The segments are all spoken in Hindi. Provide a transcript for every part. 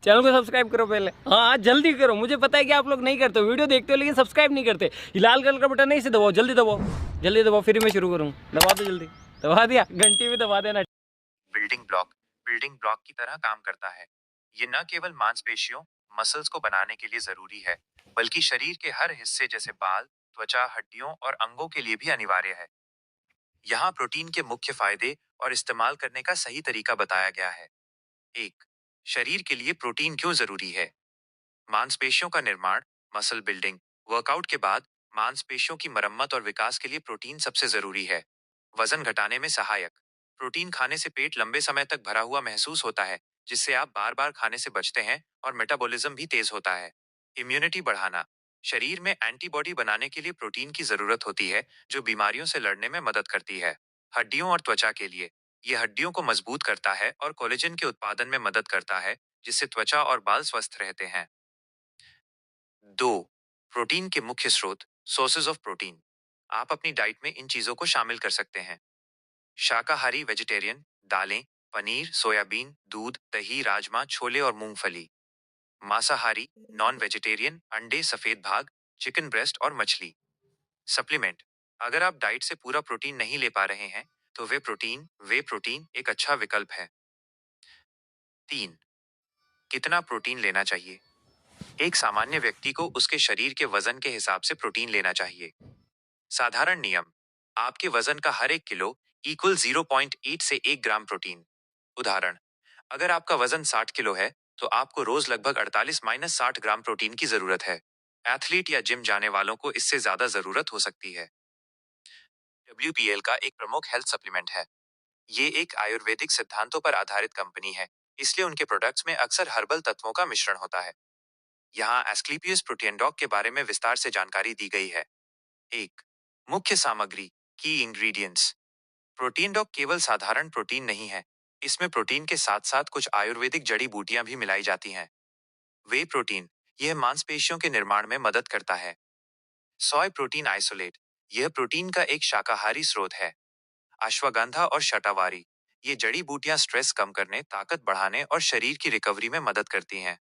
चैनल को सब्सक्राइब करो पहले। हाँ जल्दी करो, मुझे पता है कि आप लोग नहीं करते हो, वीडियो देखते हो लेकिन सब्सक्राइब नहीं करते। ये लाल कलर का बटन नहीं से दबाओ, जल्दी दबाओ, जल्दी दबाओ, फिर मैं शुरू करूँ। दबा दो जल्दी, दबा दिया, घंटी भी दबा देना। बिल्डिंग ब्लॉक की तरह काम करता है। ये न केवल मांसपेशियों मसल्स को बनाने के लिए जरूरी है, बल्कि शरीर के हर हिस्से जैसे बाल, त्वचा, हड्डियों और अंगों के लिए भी अनिवार्य है। यहाँ प्रोटीन के मुख्य फायदे और इस्तेमाल करने का सही तरीका बताया गया है। एक, शरीर के लिए प्रोटीन क्यों जरूरी है। मांसपेशियों का निर्माण, मसल बिल्डिंग, वर्कआउट के बाद मांसपेशियों की मरम्मत और विकास के लिए प्रोटीन सबसे जरूरी है। वजन घटाने में सहायक, प्रोटीन खाने से पेट लंबे समय तक भरा हुआ महसूस होता है, जिससे आप बार बार खाने से बचते हैं और मेटाबॉलिज्म भी तेज होता है। इम्यूनिटी बढ़ाना, शरीर में एंटीबॉडी बनाने के लिए प्रोटीन की जरूरत होती है, जो बीमारियों से लड़ने में मदद करती है। हड्डियों और त्वचा के लिए, यह हड्डियों को मजबूत करता है और कोलेजन के उत्पादन में मदद करता है, जिससे त्वचा और बाल स्वस्थ रहते हैं। दो, प्रोटीन के मुख्य स्रोत, सोर्सेज ऑफ प्रोटीन। आप अपनी डाइट में इन चीजों को शामिल कर सकते हैं। शाकाहारी वेजिटेरियन, दालें, पनीर, सोयाबीन, दूध, दही, राजमा, छोले और मूंगफली। मांसाहारी, नॉन वेजिटेरियन, अंडे, सफेद भाग, चिकन ब्रेस्ट और मछली। सप्लीमेंट, अगर आप डाइट से पूरा प्रोटीन नहीं ले पा रहे हैं, तो वे प्रोटीन एक अच्छा विकल्प है। तीन, कितना प्रोटीन लेना चाहिए। एक सामान्य व्यक्ति को उसके शरीर के वजन के हिसाब से प्रोटीन लेना चाहिए। साधारण नियम, आपके वजन का हर 1 किलो इक्वल 0.8 से 1 ग्राम प्रोटीन। उदाहरण, अगर आपका वजन 60 किलो है, तो आपको रोज लगभग 48-60 ग्राम प्रोटीन की जरूरत है। एथलीट या जिम जाने वालों को इससे ज्यादा जरूरत हो सकती है। WPL का एक प्रमुख हेल्थ सप्लीमेंट है। ये एक आयुर्वेदिक सिद्धांतों पर आधारित कंपनी है, इसलिए उनके प्रोडक्ट्स में अक्सर हर्बल तत्वों का मिश्रण होता है। यहाँ एस्क्लेपियस प्रोटीन डॉग के बारे में विस्तार से जानकारी दी गई है। एक, मुख्य सामग्री, की इंग्रेडिएंट्स। प्रोटीन डॉग केवल साधारण प्रोटीन नहीं है, इसमें प्रोटीन के साथ साथ कुछ आयुर्वेदिक जड़ी बूटियां भी मिलाई जाती हैं। वे प्रोटीन, यह मांसपेशियों के निर्माण में मदद करता है। सोय प्रोटीन आइसोलेट, यह प्रोटीन का एक शाकाहारी स्रोत है। अश्वगंधा और शतावारी, ये जड़ी बूटियां स्ट्रेस कम करने, ताकत बढ़ाने और शरीर की रिकवरी में मदद करती हैं।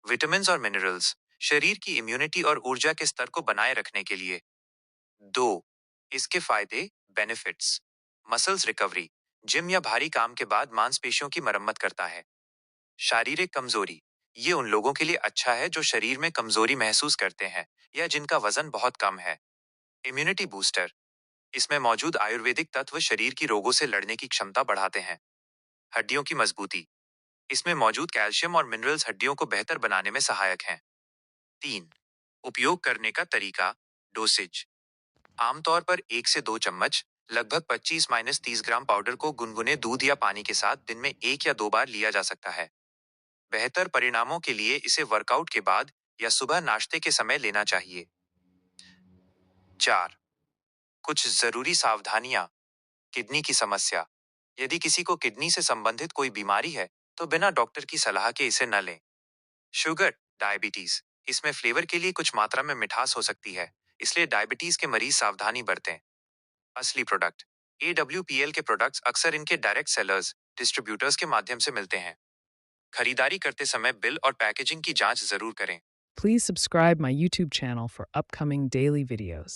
विटामिन और मिनरल्स, शरीर की इम्यूनिटी और ऊर्जा के स्तर को बनाए रखने के लिए। दो, इसके फायदे, बेनिफिट्स। मसल्स रिकवरी, जिम या भारी काम के बाद मांसपेशियों की मरम्मत करता है। शारीरिक कमजोरी, ये उन लोगों के लिए अच्छा है जो शरीर में कमजोरी महसूस करते हैं या जिनका वजन बहुत कम है। इम्यूनिटी बूस्टर, इसमें मौजूद आयुर्वेदिक तत्व शरीर की रोगों से लड़ने की क्षमता बढ़ाते हैं। हड्डियों की मजबूती, इसमें मौजूद कैल्शियम और मिनरल्स हड्डियों को बेहतर बनाने में सहायक हैं। तीन, उपयोग करने का तरीका, डोसेज। आमतौर पर 1 से 2 चम्मच, लगभग 25-30 ग्राम पाउडर को गुनगुने दूध या पानी के साथ दिन में 1 या 2 बार लिया जा सकता है। बेहतर परिणामों के लिए इसे वर्कआउट के बाद या सुबह नाश्ते के समय लेना चाहिए। चार, कुछ जरूरी सावधानियां। किडनी की समस्या, यदि किसी को किडनी से संबंधित कोई बीमारी है, तो बिना डॉक्टर की सलाह के इसे न लें। शुगर, डायबिटीज, इसमें फ्लेवर के लिए कुछ मात्रा में मिठास हो सकती है, इसलिए डायबिटीज के मरीज सावधानी बरतें। असली प्रोडक्ट, AWPL के प्रोडक्ट्स अक्सर इनके डायरेक्ट सेलर्स, डिस्ट्रीब्यूटर्स के माध्यम से मिलते हैं। खरीदारी करते समय बिल और पैकेजिंग की जांच जरूर करें। Please subscribe my YouTube channel for upcoming daily videos.